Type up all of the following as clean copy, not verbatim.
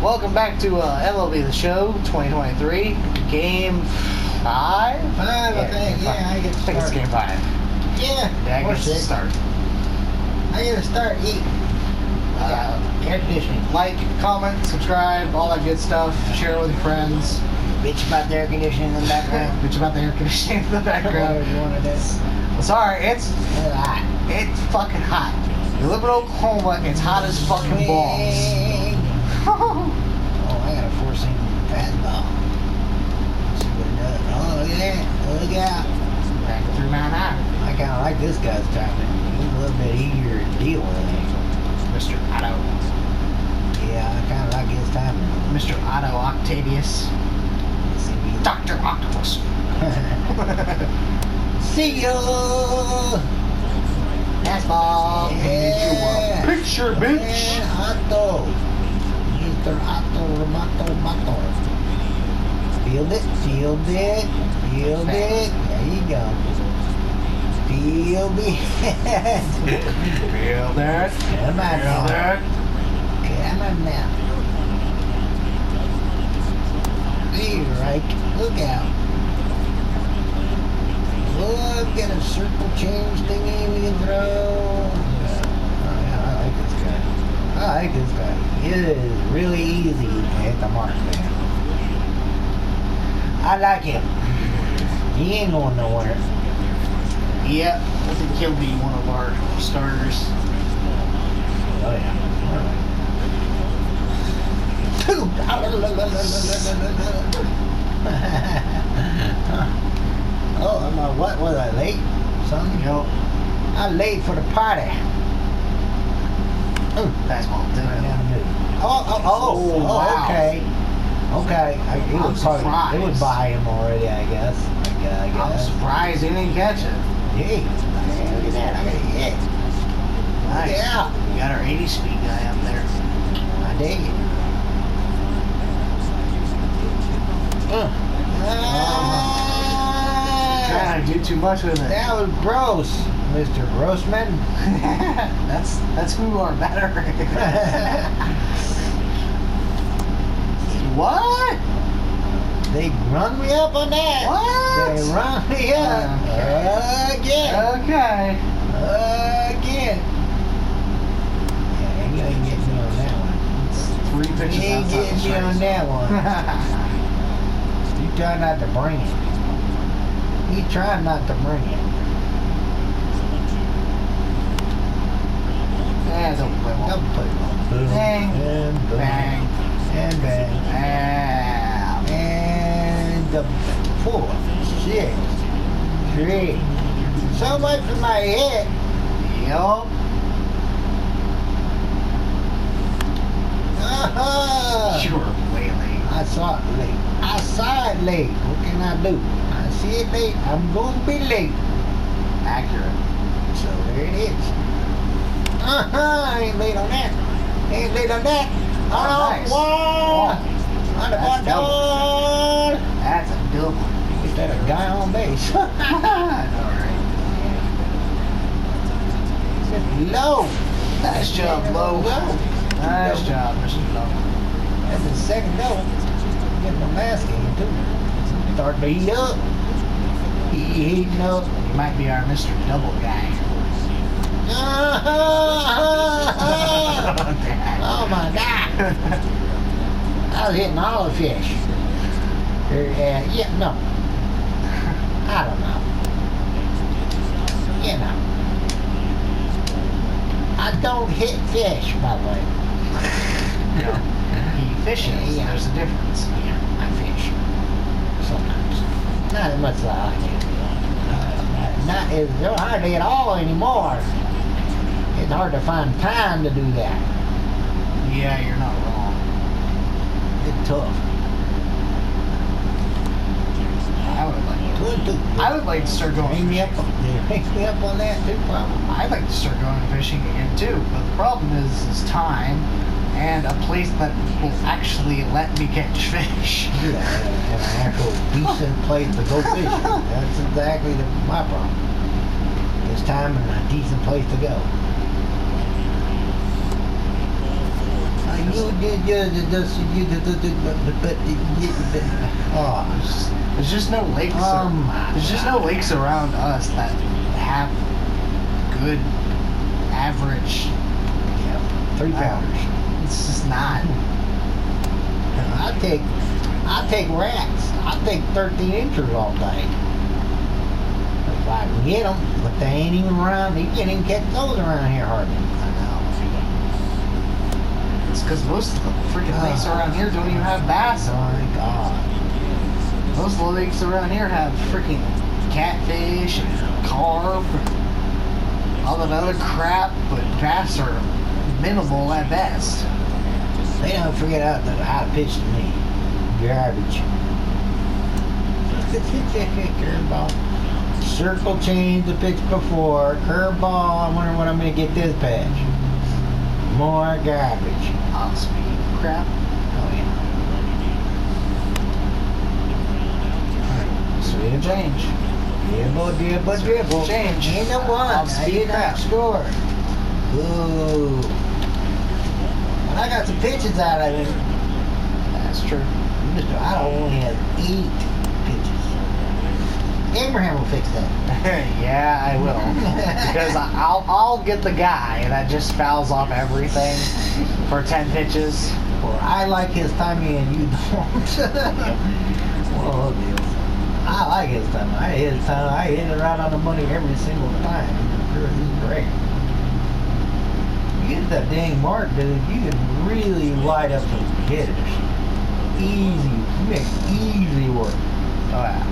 welcome back to MLB The Show 2023, Game 5? I think it's Game 5. Yeah, I guess it's start. I gotta start eating. Air conditioning. Like, comment, subscribe, all that good stuff. Share it with your friends. Bitch about the air conditioning in the background. Bitch about the air conditioning in the background. Well, sorry, it's fucking hot. You live in Oklahoma, it's hot as fucking balls. Oh, I got a 4-seam fastball. See what it does. Oh, look at that. Look out. Back 3 mile an hour. I kind of like this guy's timing. He's a little bit easier to deal with. Mr. Otto. Yeah, I kind of like his timing. Mr. Otto Octavius. Dr. Octopus. See ya! Fastball. Yeah. Picture, bitch. Yeah, Otto. Mr. Otto Mato. Field it. Field it. Field it. There you go. Field it. Field it. Come on now. Come on now. Hey, right. Look out. Look at a circle change thingy we can throw. Oh, yeah, I like this guy. I like this guy. It is really easy to hit the mark, man. I like him. He ain't going nowhere. Yep, I think he'll be one of our starters. Oh, yeah. Oh, what was I late? Something? Yep. I'm late for the party. Fastball. Oh, wow. Okay. It would buy him already, I guess. I'm surprised he didn't catch it. Hey, look at that. I got a hit. Nice. Yeah. We got our 80 speed guy up there. I dig it. Trying to do too much with it. That was gross, Mr. Grossman. that's who our batter is. What? They run me up on that. What? They run me up. Again. Okay. Again. Yeah, you ain't getting me on that one. 3 pitches You ain't outside getting the me on strike. that one. You try not to bring it. He tried not to bring it. Yeah, don't play ball. Don't play ball. Boom. Bang. And boom. Bang. And bang. Bam. And the 4, 6, 3. So much for my hit. Yup. You were way late. I saw it late. What can I do? I see it late. I'm going to be late. Accurate. So there it is. I ain't late on that. Oh, nice. Wall. On the That's ball. That's a double. Is that a guy on base? Alright. Low. Nice job, Low. Nice job, Mr. Low. That's the second double. Getting my mask in too. Starting to heat up. Heating up. He might be our Mr. Double guy. Oh my God. I was hitting all the fish. No. I don't know. I don't hit fish, by the way. No. He fishes. Yeah. There's a difference. Yeah, I fish. Sometimes. Not as much as I like it. Not as hardly at all anymore. It's hard to find time to do that. Yeah, you're not wrong. It's tough. I would like to start going Hang me fishing. up on that too, probably. I'd like to start going fishing again too, but the problem is time and a place that will actually let me catch fish. Yeah, and an actual decent place to go fishing. That's exactly my problem. It's time and a decent place to go. There's just no lakes. There's just no lakes around us that have good average. 3-pounders. It's just not. I take rats. I take 13 inches all day. If I can get them, but they ain't even around. You can't even catch those around here hardly. It's because most of the freaking lakes around here don't even have bass. Oh my God. Most of the lakes around here have freaking catfish and carp and all that other crap, but bass are minimal at best. They don't forget how to pitch to me. Garbage. Curveball. Circle change the pitch before. Curveball. I wonder when I'm going to get this pitch. More garbage. Off speed crap. Oh yeah. Sweet change. Dribble. Change. In the one. I did not score. Ooh. And I got some pitches out of it. That's true. Mr. I only have 8 pitches. Abraham will fix that. Yeah, I will. Because I'll get the guy that just fouls off everything for 10 pitches. Or I like his timing and you don't. Well, I like his timing. I hit it right on the money every single time. He's great. You get that dang mark, dude, you can really light up some hitters. Easy. You make easy work. Oh yeah.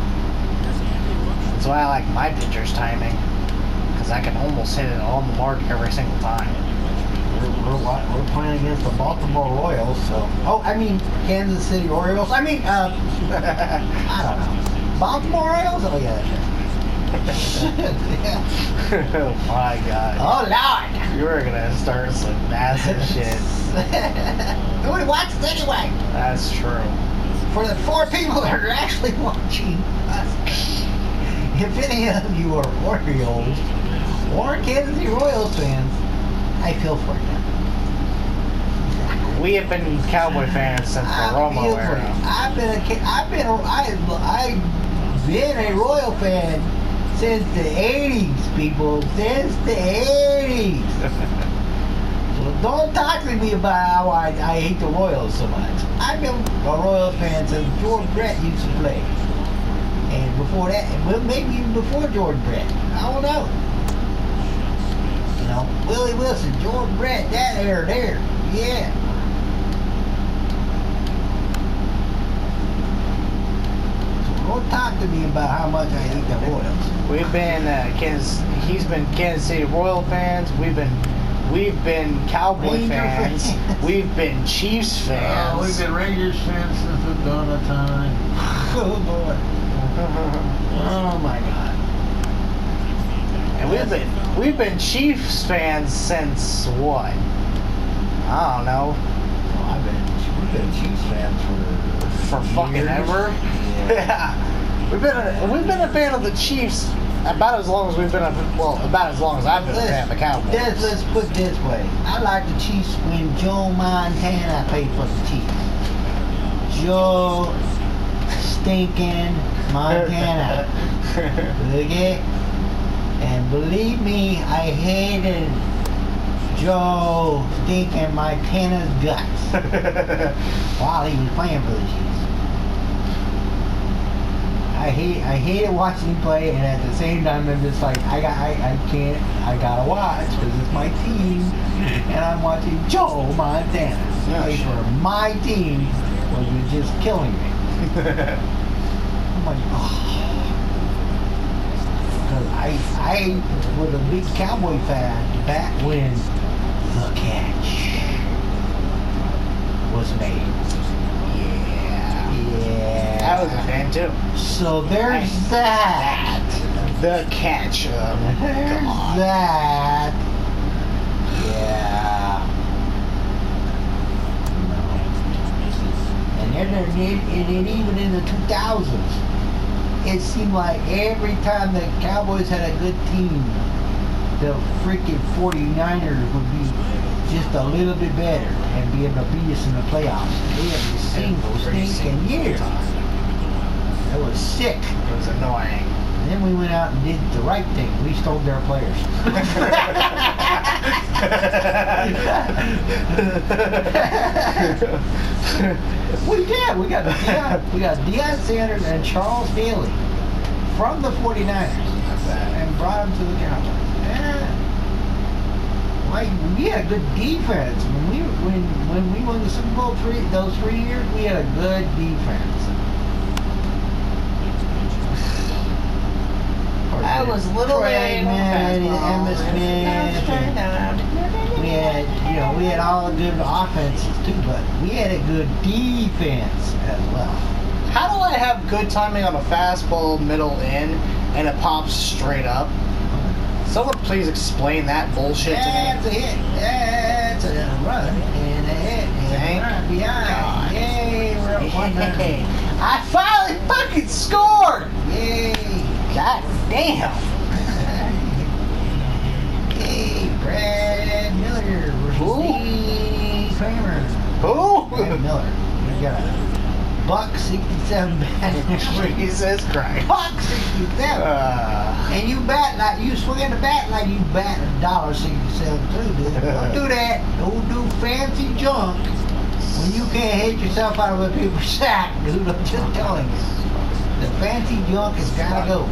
That's why I like my pitcher's timing. Because I can almost hit it on the mark every single time. We're playing against the Baltimore Royals, so... Oh, I mean, Kansas City Orioles. I mean, I don't know. Baltimore Orioles? Oh, yeah, that's right. Oh my God. Oh, Lord! You were gonna start some massive shit. Nobody watches anyway. That's true. For the 4 people that are actually watching us, if any of you are Orioles or Kansas City Royals fans, I feel for you. We have been Cowboy fans since the Romo era. I've been a Royal fan since the 80s, people. Since the 80s. So don't talk to me about how I hate the Royals so much. I've been a Royals fan since George Brett used to play. And before that, well, maybe even before George Brett. I don't know. You know, Willie Wilson, George Brett, that era there. Yeah. Don't talk to me about how much I hate the Royals. We've been he's been Kansas City Royal fans. We've been Cowboy Ranger fans. fans. We've been Chiefs fans. We've been Rangers fans since the dawn of time. Oh boy. Oh my God. And we've been Chiefs fans since what? I don't know. Oh, we've been Chiefs fans For fucking years. ever. Yeah. We've been a fan of the Chiefs about as long as about as long as I've been a fan of the Cowboys. Let's put it this way. I like the Chiefs when Joe Montana played for the Chiefs. Joe stinking Montana. Okay? And believe me, I hated Joe stinking Montana's guts while he was playing for the Chiefs. I hated watching him play, and at the same time, I'm just like, I gotta watch, because it's my team, and I'm watching Joe Montana play for my team, which was just killing me. I'm like, oh. Because I was a big Cowboy fan back when the catch was made. Yeah. I was a fan too. So there's that. The catch. There's that. Yeah. And then even in the 2000s, it seemed like every time the Cowboys had a good team, the freaking 49ers would be just a little bit better and be able to beat us in the playoffs. We haven't seen those things in years. That was sick. It was annoying. And then we went out and did the right thing. We stole their players. We did. We got Deion Sanders and Charles Haley from the 49ers and brought them to the Cowboys. Yeah. Like, we had a good defense. When we won the Super Bowl those 3 years, we had a good defense. I was little Emmitt Smith. We had, we had all the good offenses too, but we had a good defense as well. How do I have good timing on a fastball middle in and it pops straight up? Someone please explain that bullshit to me. That's a hit. That's a run. And a hit. And a run behind. Yay, we're up 1-0. I finally fucking scored! Yay. God damn. Hey, Brad Miller versus Lee Kramer. Who? Brad Miller. We got a $1.67 bat. Jesus Christ. $1.67. And you bat like you swing the bat like you bat $1.67 too, dude. Don't do that. Don't do fancy junk when you can't hit yourself out of a paper sack, dude. I'm just telling you. The fancy junk has gotta go.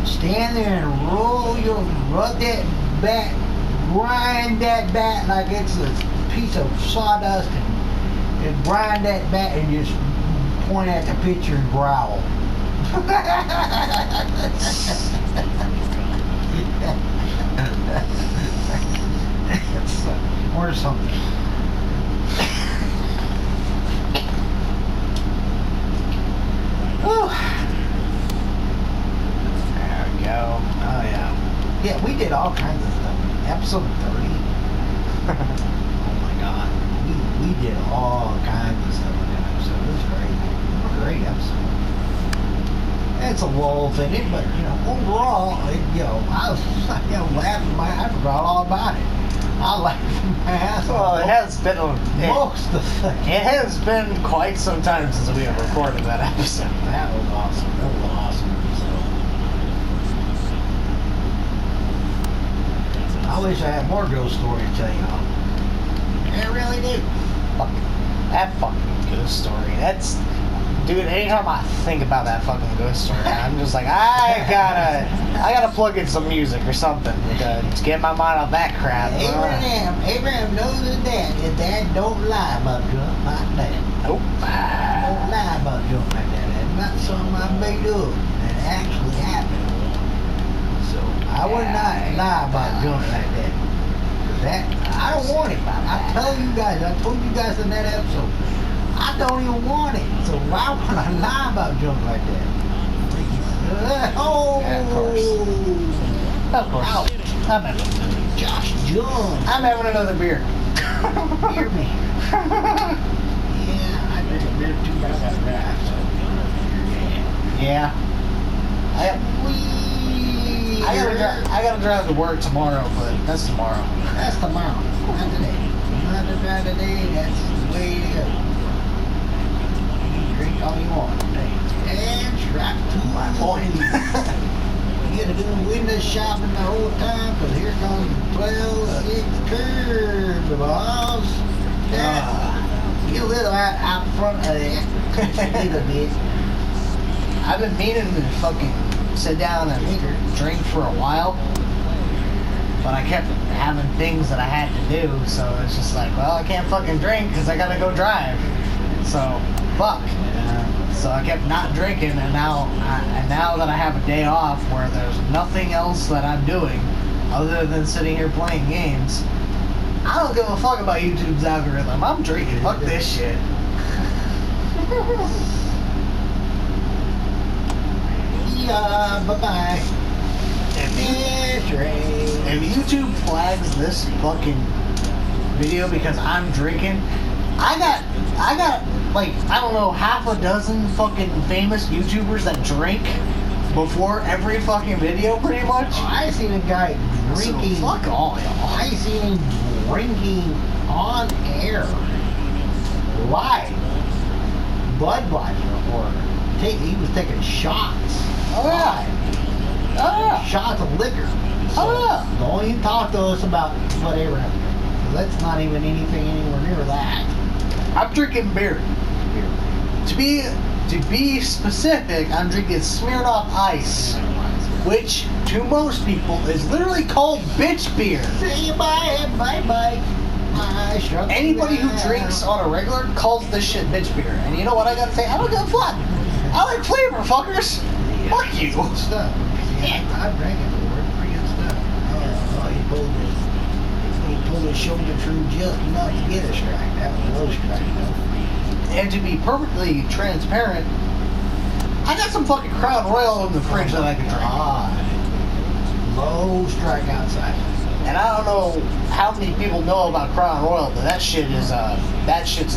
Stand there and rub that bat, grind that bat like it's a piece of sawdust, and grind that bat and just point at the pitcher and growl. Or something. Whew. There we go. Oh yeah. Yeah, we did all kinds of stuff. Episode 30. Oh my god. We did all kinds of stuff in that episode. It was great. What a great episode. It's a lull thing, but overall, I was laughing I forgot all about it. I laughed my ass off. Well, it has been most of the it has been quite some time since we have recorded that episode. That was awesome. That was awesome. I wish I had more ghost story to tell y'all. I really do. That fucking ghost story. Dude, anytime I think about that fucking ghost story, I'm just like, I gotta plug in some music or something to get my mind off that crap. Abraham knows his dad. His dad don't lie about junk like that. Nope. Don't lie about junk like that. That's not something I made up. That actually happened. So I would not lie about junk like that. I don't want it. I told you guys in that episode, I don't even want it. So why would I lie about junk like that? Oh! Yeah, of course. Of course. Ouch. I'm having Josh Jones. I'm having another beer. Hear me. Yeah, I drink a beer too, but I gotta drive. So. Yeah. I gotta drive to work tomorrow, but that's tomorrow. That's tomorrow. Not today. Not to drive today. That's the way to go. You drink all you want today. And strap to my point. You gotta do window shopping the whole time, because here comes the 12-6 curve, boss. Get a little out front of that. A little bit. I've been meaning to fucking sit down and drink for a while, but I kept having things that I had to do, so it's just like, well, I can't fucking drink because I gotta go drive. So, fuck. So I kept not drinking, and now that I have a day off where there's nothing else that I'm doing other than sitting here playing games, I don't give a fuck about YouTube's algorithm. I'm drinking. Fuck this shit. Yeah, bye-bye. If YouTube flags this fucking video because I'm drinking, I got like, I don't know, half a dozen fucking famous YouTubers that drink before every fucking video, pretty much. I seen a guy drinking. So fuck all y'all. I seen him drinking on air, live, Budweiser, or he was taking shots. Oh yeah. Oh yeah. Shots of liquor. So Oh yeah. don't even talk to us about whatever. That's not even anything anywhere near that. I'm drinking beer. To be specific, I'm drinking Smirnoff Ice, which to most people is literally called bitch beer. Say bye, bye, bye. Anybody who drinks on a regular calls this shit bitch beer. And you know what I gotta say? I don't give a fuck. I like flavor, fuckers. Fuck you. Good stuff. Yeah, I drank it before. It's pretty good stuff. Oh, he pulled his shoulder through just enough to get a strike. That was a low strike, though. And to be perfectly transparent, I got some fucking Crown Royal in the fridge that I can drink. Low strike outside. And I don't know how many people know about Crown Royal, but that shit's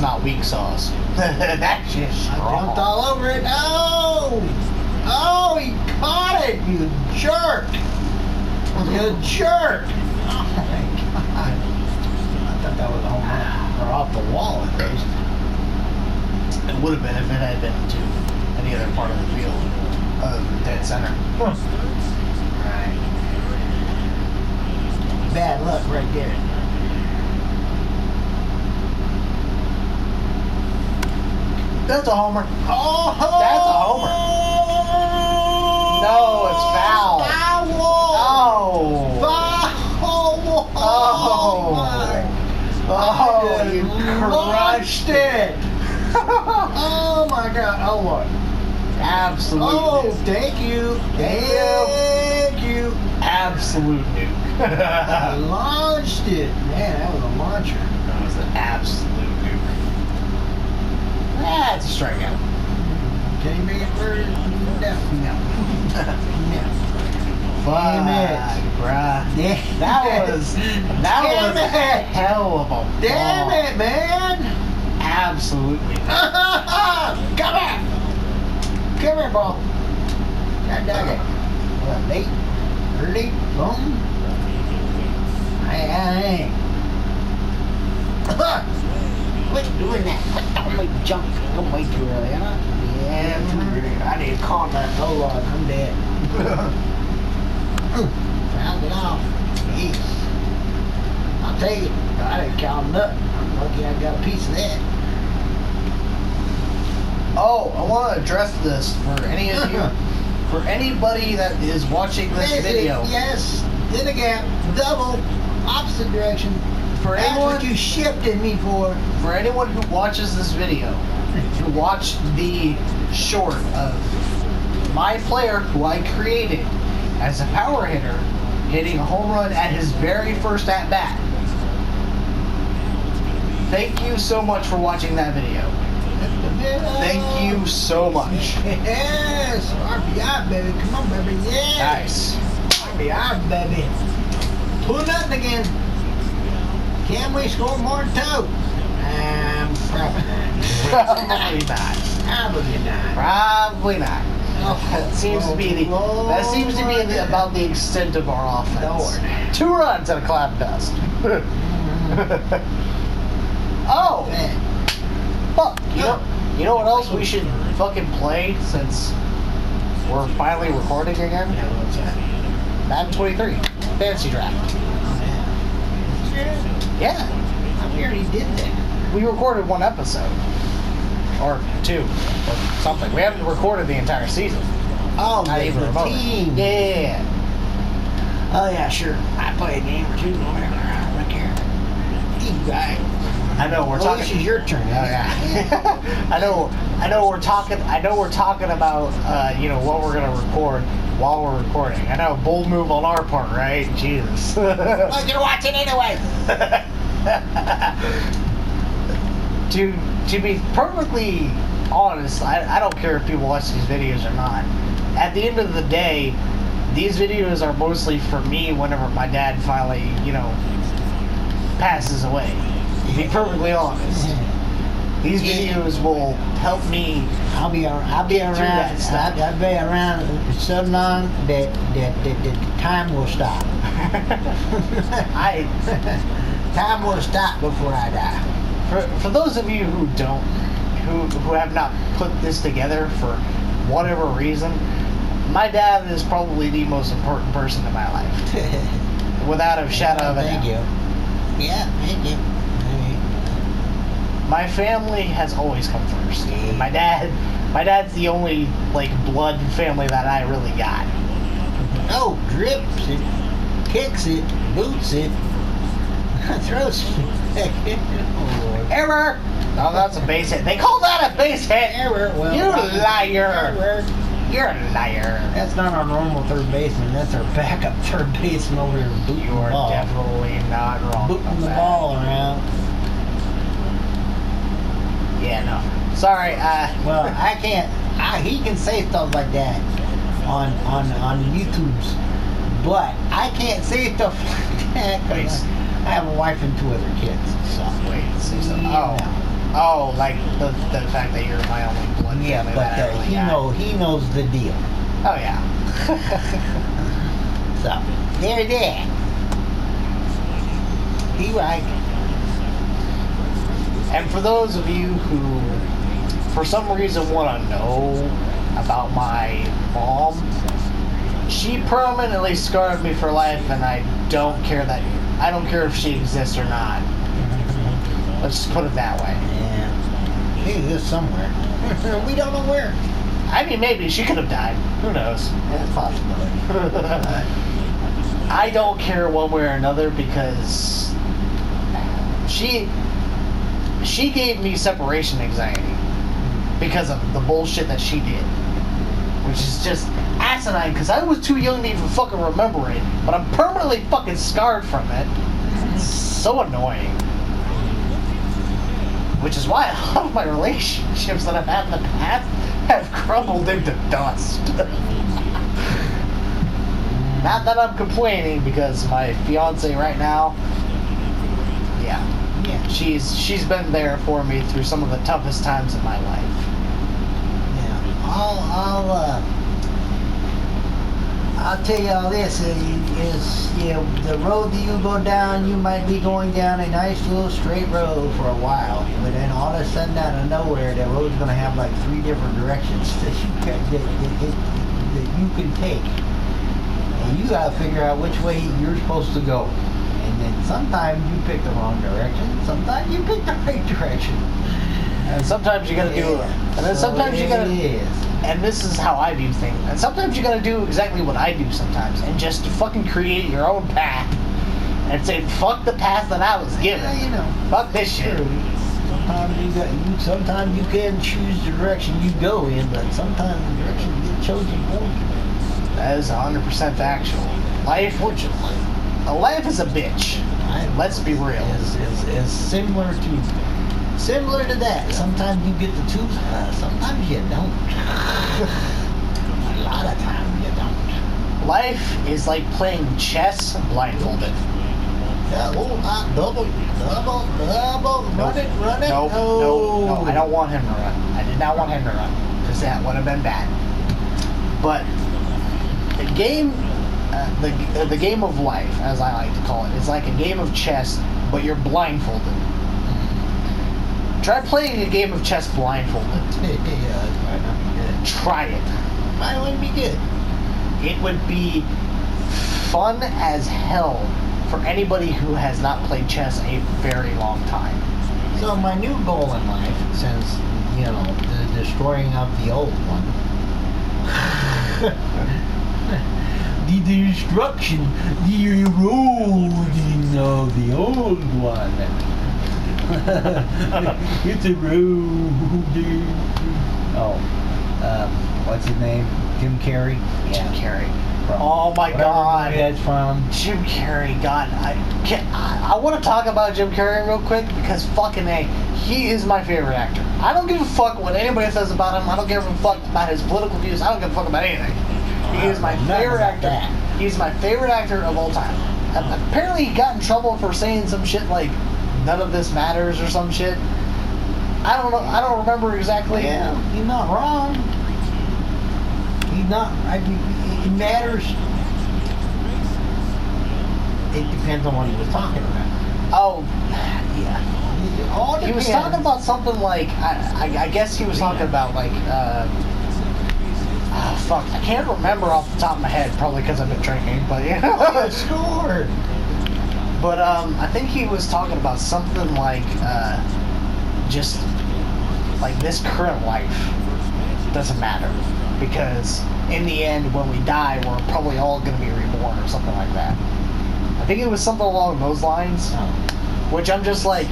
not weak sauce. That shit's I strong. jumped all over it. Oh! Oh, he caught it, you jerk! You jerk! Oh my God. I thought that was a home run. Or off the wall at least. It would have been if it had been to any other part of the field other than dead center. Right. Bad luck right there. That's a homer. Oh! That's a homer. No, it's foul. Foul! Oh. Foul! Oh, you crushed it! Oh my God! Oh what? Absolute. Oh, nuke. thank you, Thank you. Absolute nuke. I launched it, man. That was a launcher. That was an absolute nuke. That's a strikeout. Can you make it worse? No. Fuck, Damn it. bruh. That was a hell of a Damn ball. it, man! Absolutely. Come here, ball. God dang it. What, late? Early? Something? Hey. Quit doing that. Don't make junk. Don't wait too early, huh? Yeah, too early. I need to calm that toe on. I'm dead. Found it off. Jeez. I'll take it. I didn't count nothing. I'm lucky I got a piece of that. Oh, I want to address this for any of you, for anybody that is watching this video. Yes. Then again, double, opposite direction. For That's anyone, what you shifted me for. for anyone who watches this video, who watched the short of my player who I created as a power hitter, hitting a home run at his very first at bat. Thank you so much for watching that video. Thank you so much. Yes, RBI, baby. Come on, baby. Yes. Nice. RBI, baby. 2-0 again. Can we score more than 2? Probably Probably not. Probably not. Probably not. That seems to be about the extent of our offense. 2 runs and a cloud of dust. Oh, Man. fuck! You know what else we should fucking play since we're finally recording again? Yeah, what's that? Madden 23 fantasy draft. Yeah, We already did that. we recorded 1 episode or 2 or something. We haven't recorded the entire season. Oh, Not even the remotely. team. Yeah. Oh, yeah, sure. I play a game or 2 or whatever. I don't care. You guys. I know we're Well, talking. this is your turn. Oh yeah. I know we're talking about what we're gonna record while we're recording. I know, bold move on our part, right? Jesus. Well, you're watching anyway. To be perfectly honest, I don't care if people watch these videos or not. At the end of the day, these videos are mostly for me whenever my dad finally, passes away. To be perfectly honest. These videos will help me. I'll be around. I'll be around so long that the time will stop. Time will stop before I die. For those of you who don't, who have not put this together for whatever reason, my dad is probably the most important person in my life, without a shadow of a doubt. Thank you. Yeah, thank you. My family has always come first. My dad's the only like blood family that I really got. Oh, drips it, kicks it, boots it, throws it. Oh, Lord. Error! Oh, that's a base hit. They call that a base hit. Error. Well, You liar. Error. You're a liar. That's not our normal third baseman. That's our backup third baseman over here booting You the are ball. definitely not wrong. Booting the ball around. Yeah, no. Sorry. Well, I can't. He can say stuff like that on YouTube's, but I can't say stuff like that because I have a wife and 2 other kids. So Wait. Say so. Yeah. Oh, like the fact that you're my only blood Yeah, family but that I really got. he knows the deal. Oh yeah. So there. He right. And for those of you who, for some reason, want to know about my mom, she permanently scarred me for life, and I don't care if she exists or not. Let's just put it that way. Yeah. He exists somewhere. We don't know where. I mean, maybe she could have died. Who knows? That's a possibility. I don't care one way or another because she gave me separation anxiety because of the bullshit that she did, which is just asinine because I was too young to even fucking remember it, but I'm permanently fucking scarred from it. It's so annoying. Which is why a lot of my relationships that I've had in the past have crumbled into dust. Not that I'm complaining because my fiance right now, yeah, she's been there for me through some of the toughest times in my life. Yeah. I'll tell you all this is the road that you go down, you might be going down a nice little straight road for a while, but then all of a sudden out of nowhere the road's going to have like 3 different directions that you can take, and you got to figure out which way you're supposed to go. And then sometimes you pick the wrong direction, sometimes you pick the right direction. And sometimes you gotta do it. And then sometimes you gotta. And this is how I view things. And sometimes you gotta do exactly what I do sometimes, and just fucking create your own path, and say fuck the path that I was given. Yeah, fuck this shit. Sometimes you can choose the direction you go in, but sometimes the direction you get chosen for you. That is 100% factual. Life is a bitch. Let's be real. Is similar to that. Sometimes you get the 2, sometimes you don't. A lot of times you don't. Life is like playing chess blindfolded. Double, run it. No, I don't want him to run. I did not want him to run, because that would have been bad. But the game, the game of life, as I like to call it, is like a game of chess, but you're blindfolded. Try playing a game of chess blindfolded. Yeah, it might not be good. Try it. Mine wouldn't be good. It would be fun as hell for anybody who has not played chess a very long time. So my new goal in life, since, the destroying of the old one, the destruction, the eroding of the old one. It's a road. Oh, what's his name? Jim Carrey. Jim Carrey. Oh my God. Movie that's from Jim Carrey. God, I want to talk about Jim Carrey real quick because fucking A, he is my favorite actor. I don't give a fuck what anybody says about him. I don't give a fuck about his political views. I don't give a fuck about anything. He is my favorite actor. He's my favorite actor of all time. Apparently he got in trouble for saying some shit like none of this matters or some shit. I don't know. I don't remember exactly. Yeah, he's not wrong. He's not. I mean, it matters. It depends on what he was talking about. Oh, yeah. It all He was depends. talking about something like I guess he was talking about like fuck, I can't remember off the top of my head, probably because I've been drinking, but yeah. Sure. But I think he was talking about something like just like this current life doesn't matter, because in the end when we die we're probably all going to be reborn or something like that. I think it was something along those lines, which I'm just like,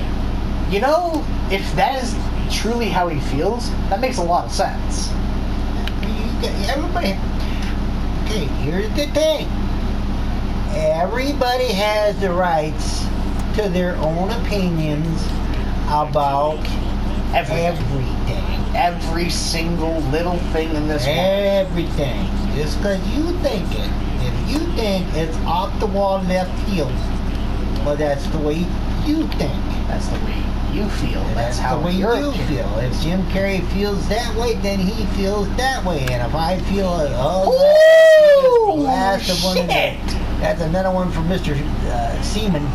you know, if that is truly how he feels, that makes a lot of sense. Everybody. Okay, here's the thing. Everybody has the rights to their own opinions about everything. Every single little thing in this world. Everything. Just because you think it. If you think it's off the wall left field, well, that's the way you think. That's the way you feel. That's how the way you're you feel. If Jim Carrey feels that way, then he feels that way. And if I feel, last of one of the, that's another one from Mr. Seaman.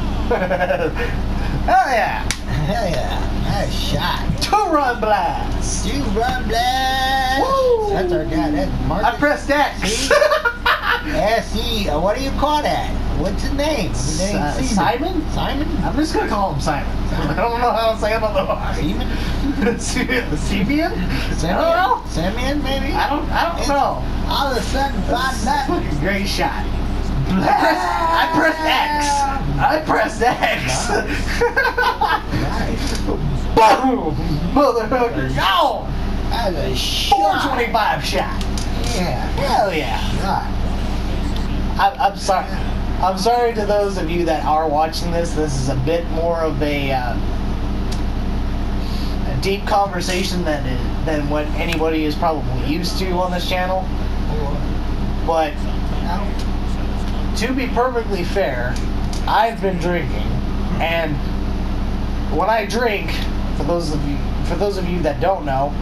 Hell yeah! Hell yeah! Nice shot. 2-run blast. 2-run blast. Woo! That's our guy. That's Marcus. I pressed X. S-E. What do you call that? What's his name? His name's Simon? Simon? I'm just gonna call him Simon. I don't know how to say it on the Seaman? Simeon? I don't know. Simeon, maybe? I don't know. All of a sudden, find that. Fucking great shot. I pressed X. I pressed X. Nice. Boom! Motherfucker. Oh! That was a shot. 425 shot. Yeah. Hell yeah. Shot. I'm sorry. I'm sorry to those of you that are watching this. This is a bit more of a deep conversation than what anybody is probably used to on this channel. But to be perfectly fair, I've been drinking, and when I drink, for those of you that don't know,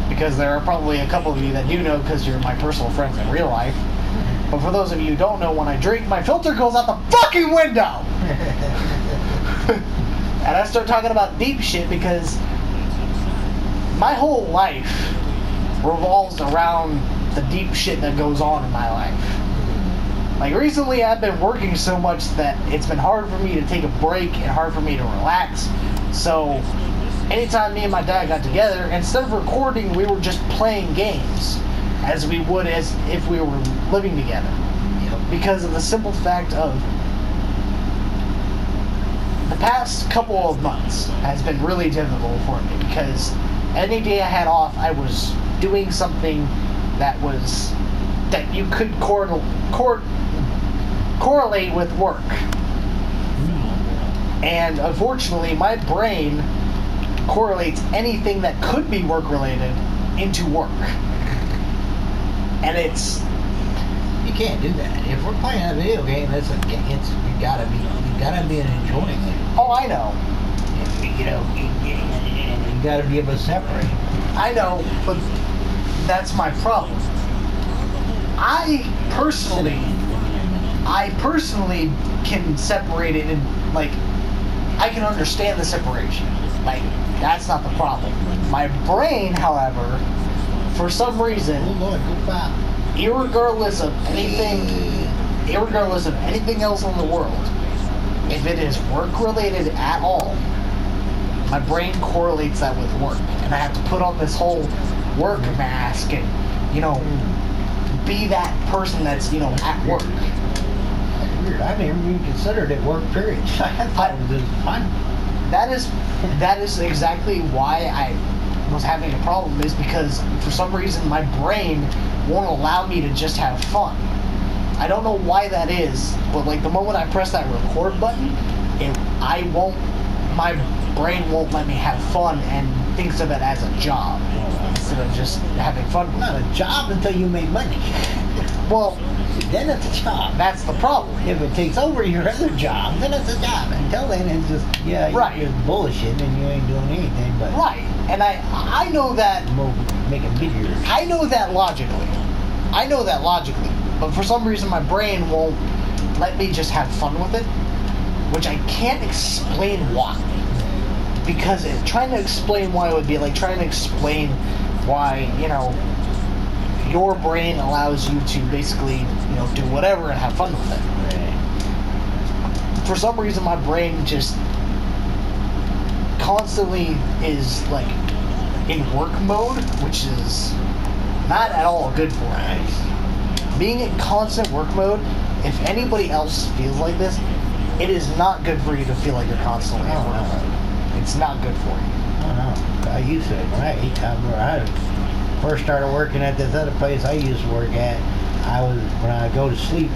because there are probably a couple of you that do know because you're my personal friends in real life. But for those of you who don't know, when I drink, my filter goes out the fucking window! And I start talking about deep shit because my whole life revolves around the deep shit that goes on in my life. Like recently I've been working so much that it's been hard for me to take a break and hard for me to relax. So anytime me and my dad got together, instead of recording, we were just playing games as we would as if we were living together. Because of the simple fact of the past couple of months has been really difficult for me, because any day I had off, I was doing something that you could correlate with work. And unfortunately, my brain correlates anything that could be work related into work. And it's, you can't do that. If we're playing a video game, you gotta be enjoying it. oh, I know. You know, you gotta be able to separate. I know, but that's my problem. I personally can separate it, and like I can understand the separation. Like that's not the problem. My brain, however, for some reason, Oh Lord, go foul. irregardless of anything else in the world, if it is work related at all, my brain correlates that with work, and I have to put on this whole work mask and, you know, be that person that's, you know, at work. That's weird. I never even considered it work period. I thought it was fun. That is exactly why I was having a problem, is because for some reason my brain won't allow me to just have fun. I don't know why that is, but like the moment I press that record button, my brain won't let me have fun and thinks of it as a job instead of just having fun. Not a job until you make money. Well, then it's a job. that's the problem. If it takes over your other job, then it's a job. Until then, it's just, Right. you're bullshit and you ain't doing anything but... Right, And I know that. Making videos. I know that logically. But for some reason, my brain won't let me just have fun with it, which I can't explain why. Because trying to explain why would be like trying to explain why, your brain allows you to basically, do whatever and have fun with it. For some reason, my brain just constantly is like in work mode, which is not at all good for me. Being in constant work mode, if anybody else feels like this, it is not good for you to feel like you're constantly in work mode. It's not good for you. I used to, when I first started working at this other place I used to work at, when I go to sleep,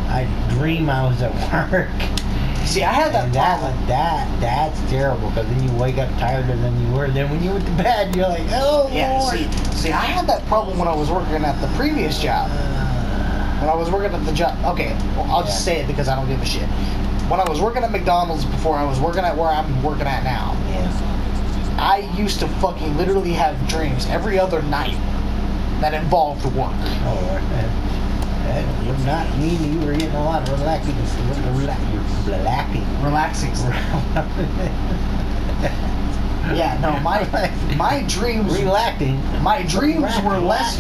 I dream I was at work. See, I had that problem. That's terrible, because then you wake up tireder than you were. Then when you went to bed, you're like, oh, yeah. Lord. See, I had that problem when I was working at the previous job. When I was working at the job, okay, well, I'll just say it because I don't give a shit. When I was working at McDonald's before I was working at where I'm working at now, I used to fucking literally have dreams every other night that involved work. Oh, that would not mean you were getting a lot of relaxing. Yeah, no, my dreams. Relaxing. My dreams were less.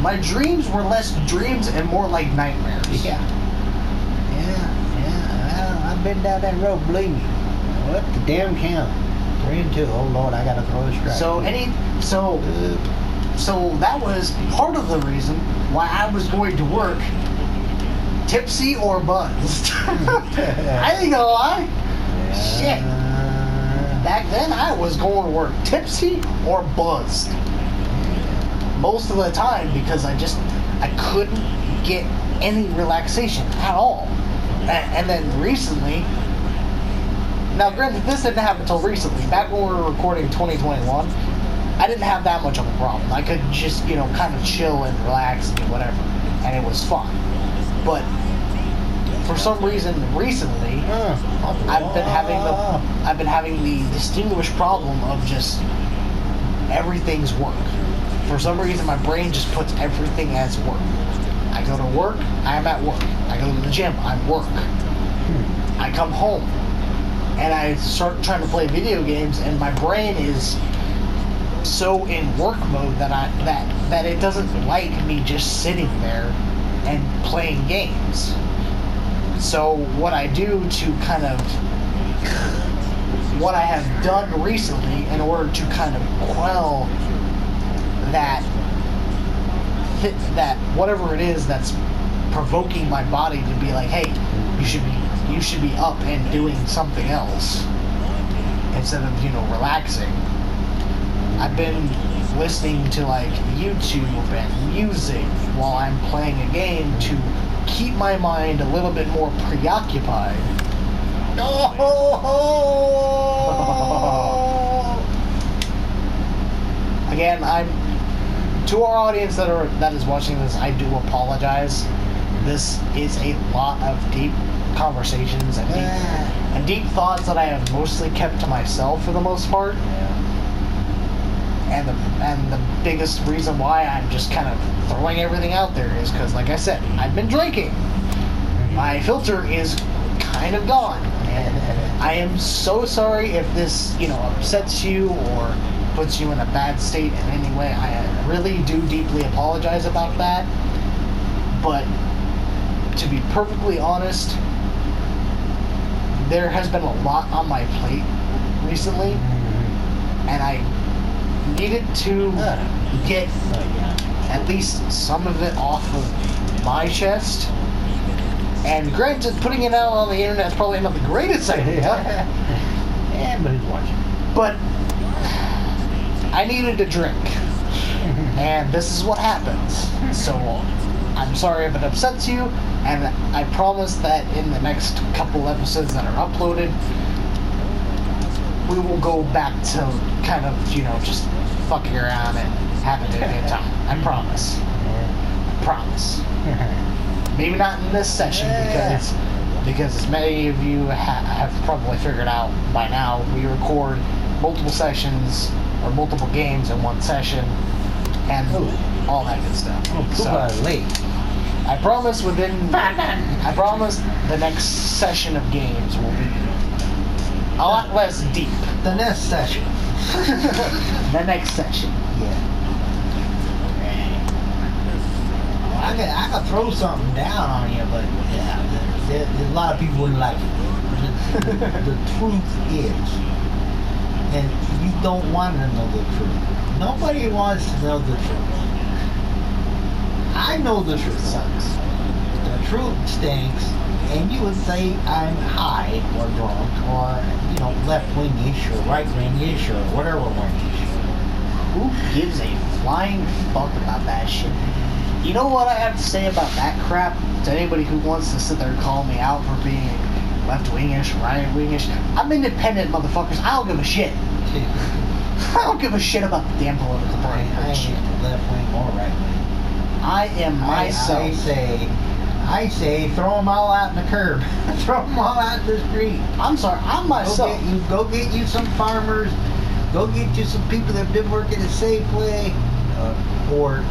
My dreams were less dreams and more like nightmares. Yeah. I've been down that road, believe me. What the damn count? 3 and 2. Oh Lord, I gotta throw a strike. So that was part of the reason why I was going to work tipsy or buzzed. I ain't gonna lie. Shit. Back then, I was going to work tipsy or buzzed most of the time because I couldn't get any relaxation at all. And then recently, now granted, this didn't happen until recently. Back when we were recording 2021, I didn't have that much of a problem. I could just, kind of chill and relax and do whatever, and it was fun. But for some reason, recently, I've been having the distinguished problem of just everything's work. For some reason, my brain just puts everything as work. I go to work, I'm at work. I go to the gym, I'm work. I come home, and I start trying to play video games, and my brain is so in work mode that it doesn't like me just sitting there and playing games. So what I do to kind of what I have done recently in order to kind of quell that whatever it is that's provoking my body to be like, hey, you should be up and doing something else instead of relaxing. I've been listening to like YouTube and music while I'm playing a game to keep my mind a little bit more preoccupied. Again, to our audience that is watching this, I do apologize. This is a lot of deep conversations and deep thoughts that I have mostly kept to myself for the most part. And the biggest reason why I'm just kind of throwing everything out there is because, like I said, I've been drinking. My filter is kind of gone. And I am so sorry if this, upsets you or puts you in a bad state in any way. I really do deeply apologize about that. But to be perfectly honest, there has been a lot on my plate recently, and I needed to get at least some of it off of my chest. And granted, putting it out on the internet is probably not the greatest idea. Yeah, but who's watching? But I needed a drink, and this is what happens. So I'm sorry if it upsets you, and I promise that in the next couple episodes that are uploaded, we will go back to kind of, just fucking around and having a good time. I promise. I promise. Maybe not in this session because as many of you have probably figured out by now, we record multiple sessions or multiple games in one session, and all that good stuff. Late. I promise I promise the next session of games will be a lot less deep. The next session. The next session. Yeah. I could throw something down on you, but yeah, a lot of people wouldn't like it. The truth is, and you don't want to know the truth. Nobody wants to know the truth. I know the truth sucks. The truth stinks, and you would say I'm high or drunk or, left-wingish or right-wingish or whatever wingish. Who gives a flying fuck about that shit? You know what I have to say about that crap to anybody who wants to sit there and call me out for being left-wingish, right-wingish? I'm independent, motherfuckers. I don't give a shit. I don't give a shit about the damn political party. I ain't left-wing or right-wing. I am myself. I say, throw them all out in the curb. Throw them all out in the street. I'm sorry, I'm myself. Go get you some farmers. Go get you some people that have been working at Safeway, or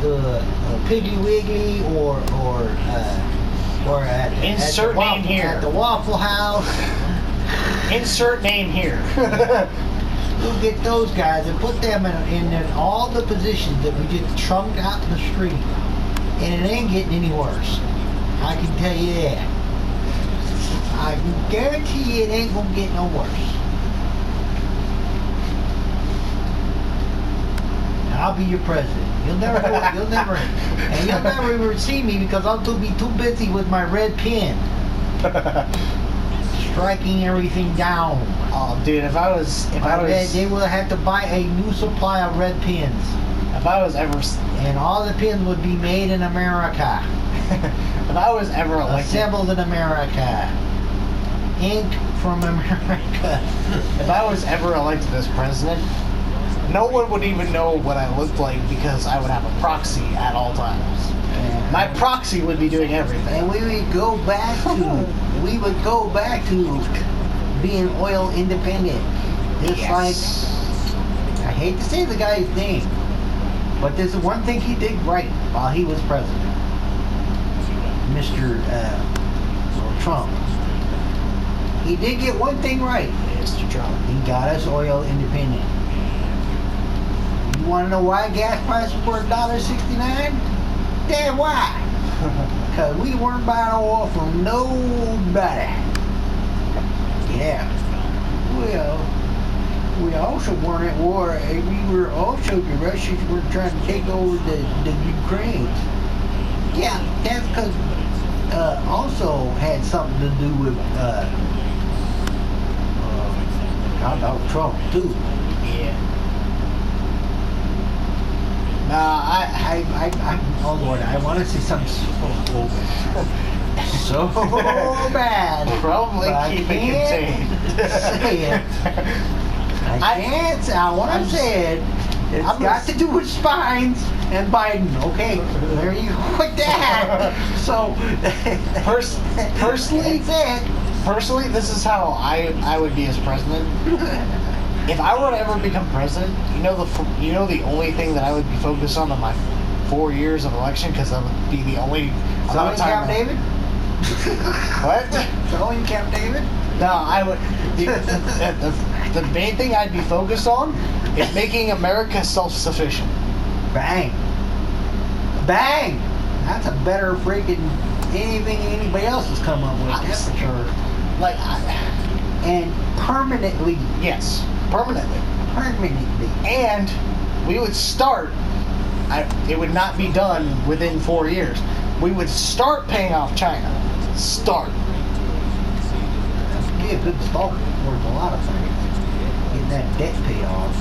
Piggly Wiggly, or at Insert name here. At the Waffle House. Insert name here. Go get those guys and put them in all the positions that we just trunked out in the street. And it ain't getting any worse. I can tell you that. I can guarantee you it ain't gonna get no worse. And I'll be your president. You'll never even see me because I'll be too busy with my red pen. Striking everything down. Oh, dude, they will have to buy a new supply of red pens. If I was ever... And all the pins would be made in America. If I was ever elected... Assembled in America. Ink from America. If I was ever elected as president, no one would even know what I looked like because I would have a proxy at all times. My proxy would be doing everything. And we would go back to being oil independent. Just like, I hate to say the guy's name, but there's one thing he did right while he was president. Mr. Trump. He did get one thing right. Mr. Trump. He got us oil independent. You want to know why gas prices were $1.69? Damn why? Because we weren't buying oil from nobody. Yeah. Well, we also weren't at war. We were also, the Russians were trying to take over the Ukraine. Yeah, that's because also had something to do with Trump too. Yeah. Oh Lord, I want to say something so bad. Probably keep it contained. Say it. I can't say. I want to say it. It's got to do with spines and Biden. Okay, there you go with that. So, personally, this is how I would be as president. If I were to ever become president, the only thing that I would be focused on in my 4 years of election, because that would be the only amount of time. Camp David? What? Selling Camp David? No, I would. The main thing I'd be focused on is making America self-sufficient. Bang. Bang! That's a better freaking anything anybody else has come up with. That's for sure. And permanently. Yes. Permanently. And we would start, it would not be done within 4 years. We would start paying off China. Start. That'd be a good start towards a lot of things. Getting that debt paid off.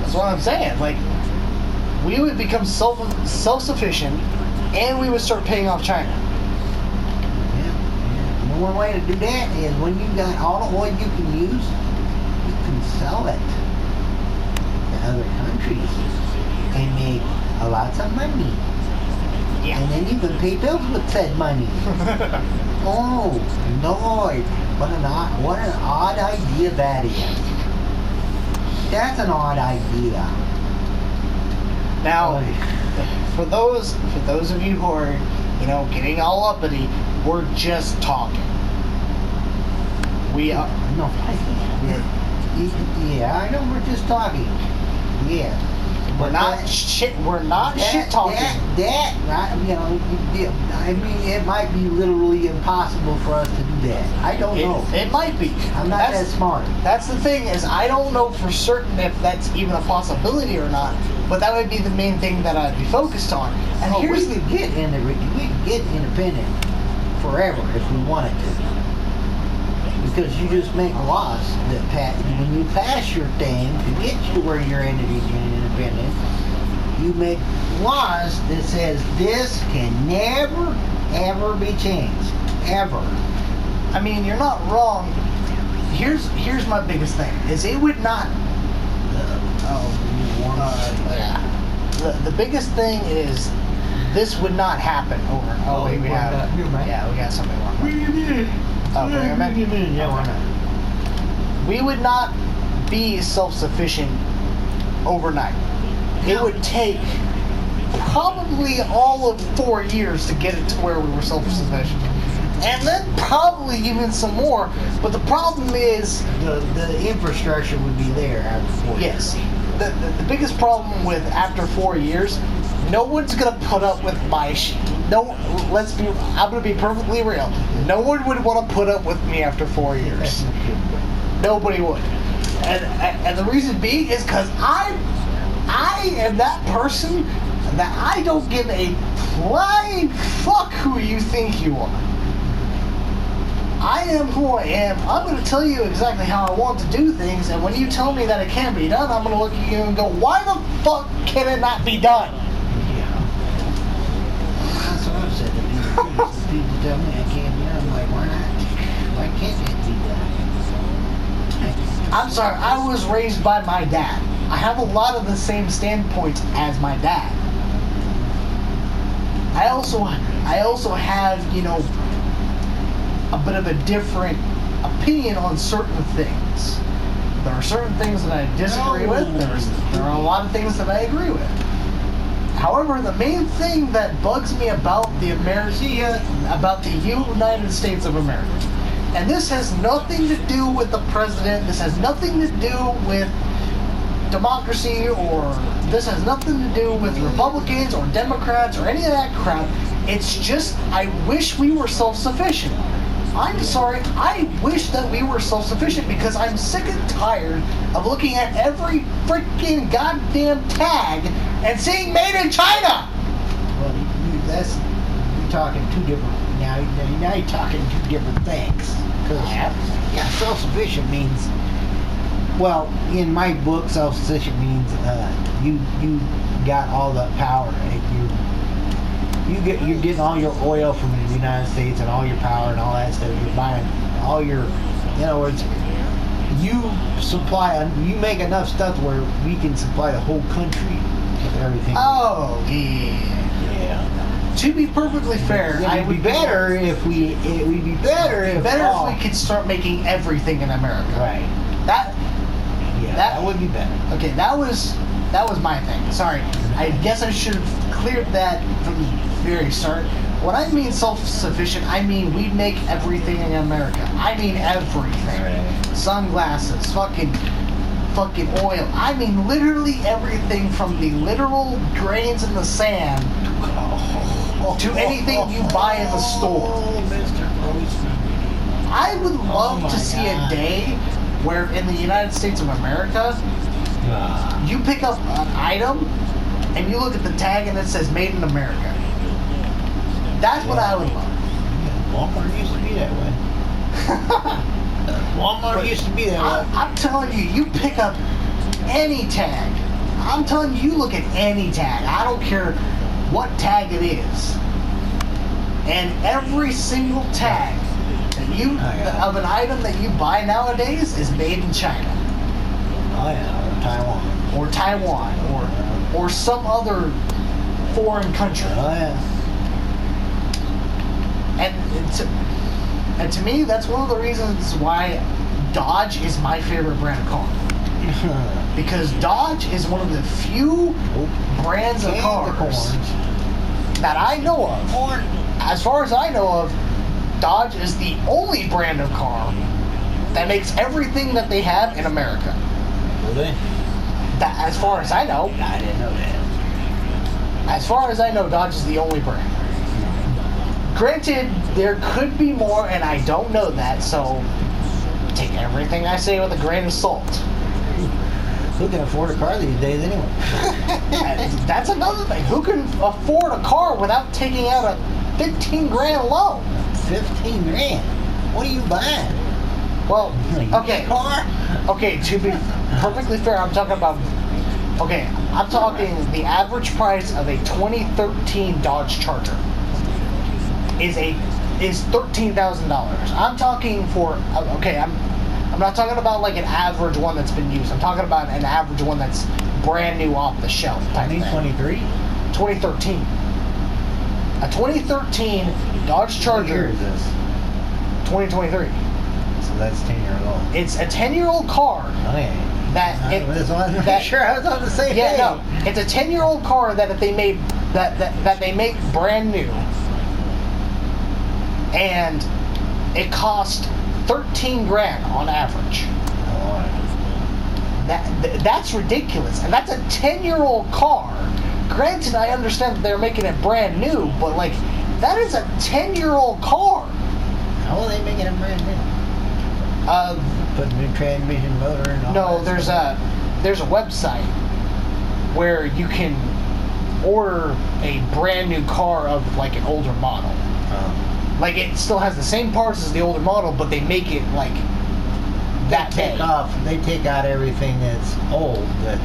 That's what I'm saying. We would become self-sufficient and we would start paying off China. Yeah. And one way to do that is when you got all the oil you can use, you can sell it to other countries and make a lot of money. Yeah. And then you can pay bills with said money. Oh, Lord. What an odd idea that is. That's an odd idea. Now, for those of you who are, getting all uppity, we're just talking. We are. No, yeah, I know we're just talking. Yeah. We're not shit talking. I mean, it might be literally impossible for us to do that. I don't know. It might be. I'm not that smart. That's the thing, is I don't know for certain if that's even a possibility or not. But that would be the main thing that I'd be focused on. And we could get independent forever if we wanted to. Because you just make laws that when you pass your thing to get you to where you're independent, you make laws that says this can never, ever be changed. Ever. I mean, you're not wrong. Here's my biggest thing, is it would not... The biggest thing is this would not happen over... we got something wrong. We would not be self-sufficient overnight. It would take probably all of 4 years to get it to where we were self-sufficient. And then probably even some more. But the problem is... The infrastructure would be there after 4 years. Yes. The biggest problem with after 4 years, no one's going to put up with my shit. I'm going to be perfectly real. No one would want to put up with me after 4 years. Nobody would. And the reason being is because I am that person that I don't give a flying fuck who you think you are. I am who I am. I'm going to tell you exactly how I want to do things, and when you tell me that it can't be done, I'm going to look at you and go, why the fuck can it not be done? That's what I've said to people. People tell me I can't be done. I'm like, why not? Why can't it be done? I'm sorry, I was raised by my dad. I have a lot of the same standpoints as my dad. I also have, a bit of a different opinion on certain things. There are certain things that I disagree with. There are a lot of things that I agree with. However, the main thing that bugs me about the United States of America, and this has nothing to do with the president, this has nothing to do with democracy, or this has nothing to do with Republicans or Democrats or any of that crap. It's just, I wish we were self-sufficient. I'm sorry, I wish that we were self-sufficient because I'm sick and tired of looking at every freaking goddamn tag and seeing made in China! Well, you're talking two different, now you're talking two different things. Because, self-sufficient means, well, in my book, self-sufficient means you got all the power. You're getting all your oil from the United States and all your power and all that stuff. You're buying all your, in other words, you make enough stuff where we can supply the whole country with everything. Oh, yeah. To be perfectly fair, it would be better if we could start making everything in America. Right. That would be better. Okay, that was my thing. Sorry. I guess I should have cleared that from the very start. When I mean self-sufficient, I mean we make everything in America. I mean everything. Right. Sunglasses, fucking oil. I mean literally everything, from the literal grains in the sand to anything you buy in the store. I would love to see a day where in the United States of America, you pick up an item and you look at the tag and it says Made in America. That's what I would love. Walmart used to be that way. Walmart used to be that way. I'm telling you, you pick up any tag. I'm telling you, you look at any tag. I don't care what tag it is. And every single tag that of an item that you buy nowadays is made in China. Oh yeah, or Taiwan, or some other foreign country. Oh yeah. And to me, that's one of the reasons why Dodge is my favorite brand of car. Because Dodge is one of the few brands of cars that I know of, or as far as I know of, Dodge is the only brand of car that makes everything that they have in America. Really? That, as far as I know. I didn't know that. As far as I know, Dodge is the only brand. Granted, there could be more, and I don't know that, so take everything I say with a grain of salt. Who can afford a car these days anyway? That's another thing. Who can afford a car without taking out a 15 grand loan? 15 grand? What are you buying? Well, okay. Car? Okay, to be perfectly fair, I'm talking the average price of a 2013 Dodge Charger is $13,000. I'm talking for I'm not talking about like an average one that's been used. I'm talking about an average one that's brand new off the shelf type thing. 2023? 2013. A 2013 Dodge Charger. What year is this? 2023. So that's 10 years old. It's a 10-year-old car. Okay. That sure I was on the same page. No, it's a 10-year-old car that they made that they make brand new, and it cost 13 grand on average. Oh. That's ridiculous, and that's a 10-year-old car. Granted, I understand that they're making it brand new, but like that is a 10-year-old car. How are they making it brand new? Put new transmission motor and all. No, there's a website where you can order a brand new car of like an older model. Like it still has the same parts as the older model, but they make it like that big. They take out everything that's old, that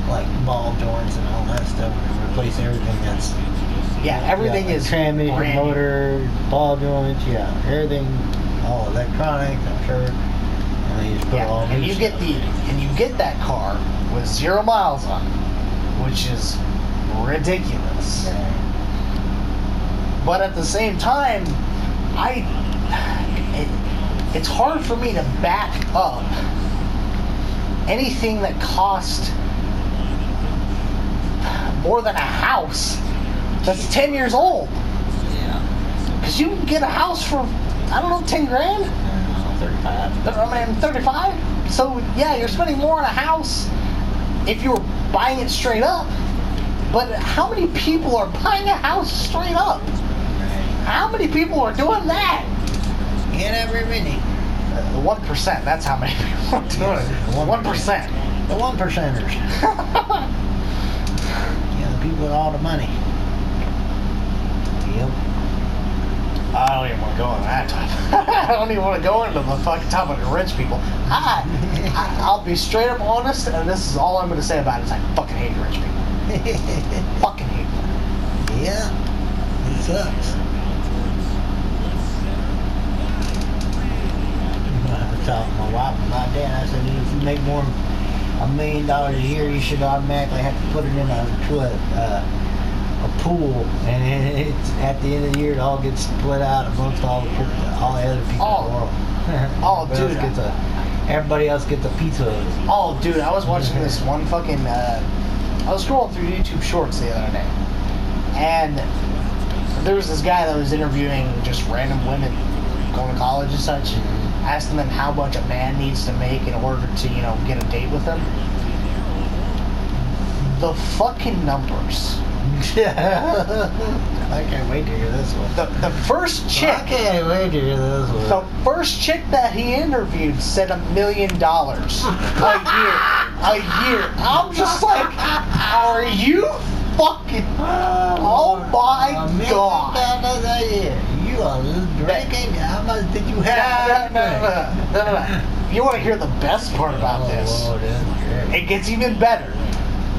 like ball joints and all that stuff, and replace everything that's everything is transmission, motor, ball joints, everything, all electronics, I'm sure. And they just put all new and you stuff. you get that car with 0 miles on it, which is ridiculous. Yeah. But at the same time, it's hard for me to back up anything that cost more than a house that's 10 years old. Yeah. Because you can get a house for, 10 grand? 35. 35? So, you're spending more on a house if you were buying it straight up. But how many people are buying a house straight up? How many people are doing that? In every minute. 1%. That's how many people are doing it. 1%. The 1%ers. The people with all the money. Yep. I don't even want to go on that topic. I don't even want to go into the fucking topic of rich people. I'll be straight up honest, and this is all I'm going to say about it is I fucking hate rich people. Fucking hate them. Yeah. It sucks. I was talking to my wife about that. I said, if you make more than $1 million a year, you should automatically have to put it in a pool, and it's at the end of the year, it all gets split out amongst all the other people in the world. Everybody else gets a piece of it. Oh, dude, I was watching this one fucking. I was scrolling through YouTube Shorts the other day, and there was this guy that was interviewing just random women going to college and such, asking them how much a man needs to make in order to, get a date with them. The fucking numbers. I can't wait to hear this one. The first chick. I can't wait to hear this one. The first chick that he interviewed said $1 million a year. I'm just like, are you fucking? Oh my god! $1 million a year. You are drinking. How much did you have? No. You want to hear the best part about this? Lord, it gets even better.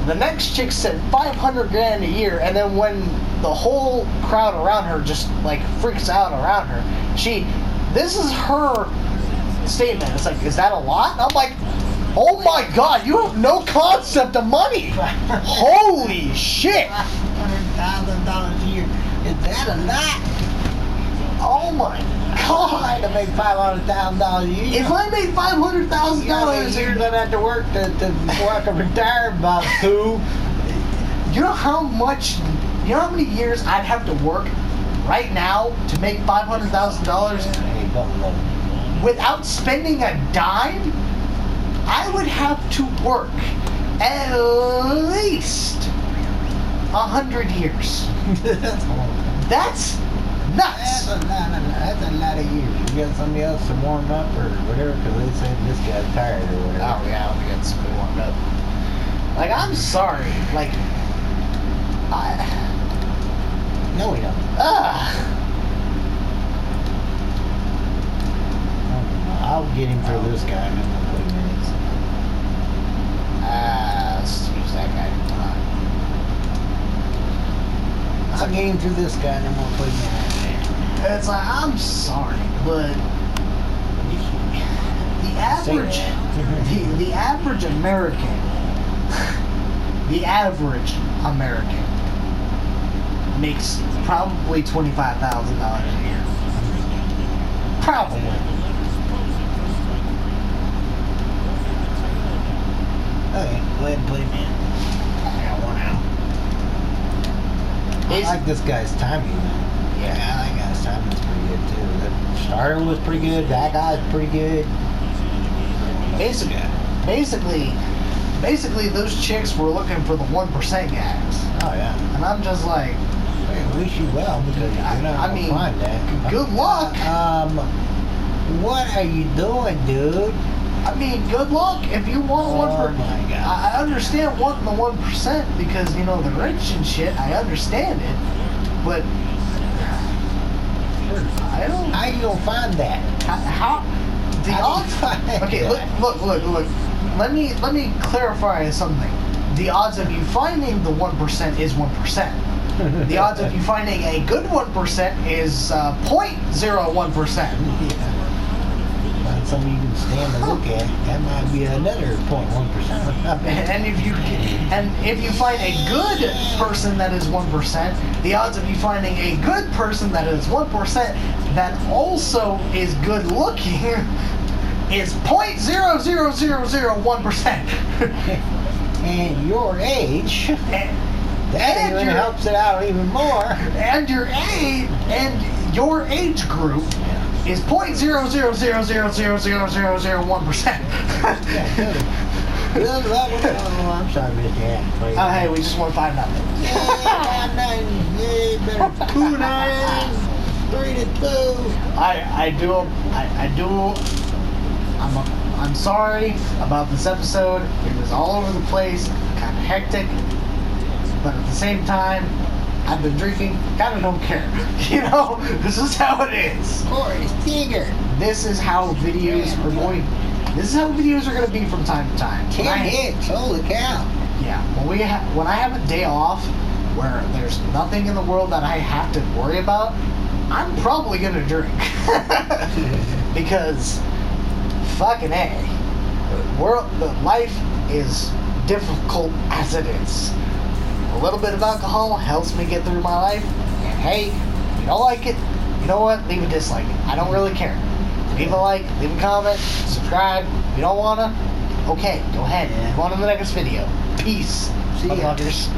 The next chick said 500 grand a year, and then when the whole crowd around her just like freaks out around her, this is her statement. It's like, is that a lot? And I'm like, oh my god, you have no concept of money. Holy shit. $500,000 a year. Is that a lot? Oh my I had God! to make $500,000 a year. If I made $500,000 you're gonna have to work before I can retire about 2. you know how how many years I'd have to work right now to make $500,000 Hey, don't look. without spending a dime? I would have to work at least 100 years. That's horrible. That's nuts. That's a lot of years. You got somebody else to warm up or whatever because they said this guy's tired or whatever. Oh yeah, we got somebody warmed up. Like, I'm sorry. Like, No, we don't. I'll get him for this guy in about 20 minutes. Let's use that guy. I'll get him through this guy in about 20 minutes. It's like, I'm sorry, but the average, the average American, the average American makes probably $25,000 a year. Probably. Okay, go ahead and put him in. I got one out. I like this guy's timing. Yeah, that guy's timing's pretty good too. The starter was pretty good. That guy's pretty good. Basically, those chicks were looking for the 1% guys, Oh yeah. and I'm just like, I wish you well because you're not I gonna mean, find that. good luck. What are you doing, dude? I mean, good luck if you want Oh one for. my God. I understand wanting the 1% because you know the rich and shit. I understand it, but I don't. How you gonna find that? How the How do you odds? find Okay, that? look. Let me clarify something. The odds of you finding the 1% is 1%. The odds of you finding a good 1% is 0.01%. Yeah. Find something you can stand and look at. That might be another 0.1%. And if you find a good person that is 1%, the odds of you finding a good person that is 1% that also is good looking is 0.00001%. And your age, that and even your- helps it out even more. And your age group is 0.0000001%. I'm sorry, Mr. Adam. Oh, hey, we just won 5-0. Yeah, better 2-9, 3-2. I do. I'm sorry about this episode. It was all over the place, kind of hectic, but at the same time, I've been drinking. Kind of don't care. You know, this is how it is. Corey's Tiger. This is how videos are going. This is how videos are going to be from time to time. 10 hits. Holy cow. Yeah, when I have a day off where there's nothing in the world that I have to worry about, I'm probably gonna drink because fucking A, the life is difficult as it is. A little bit of alcohol helps me get through my life, and hey, if you don't like it, you know what? Leave a dislike. I don't really care. Leave a like, leave a comment, subscribe. If you don't wanna, okay, go ahead. Go on to the next video. Peace. See ya. Motherfuckers.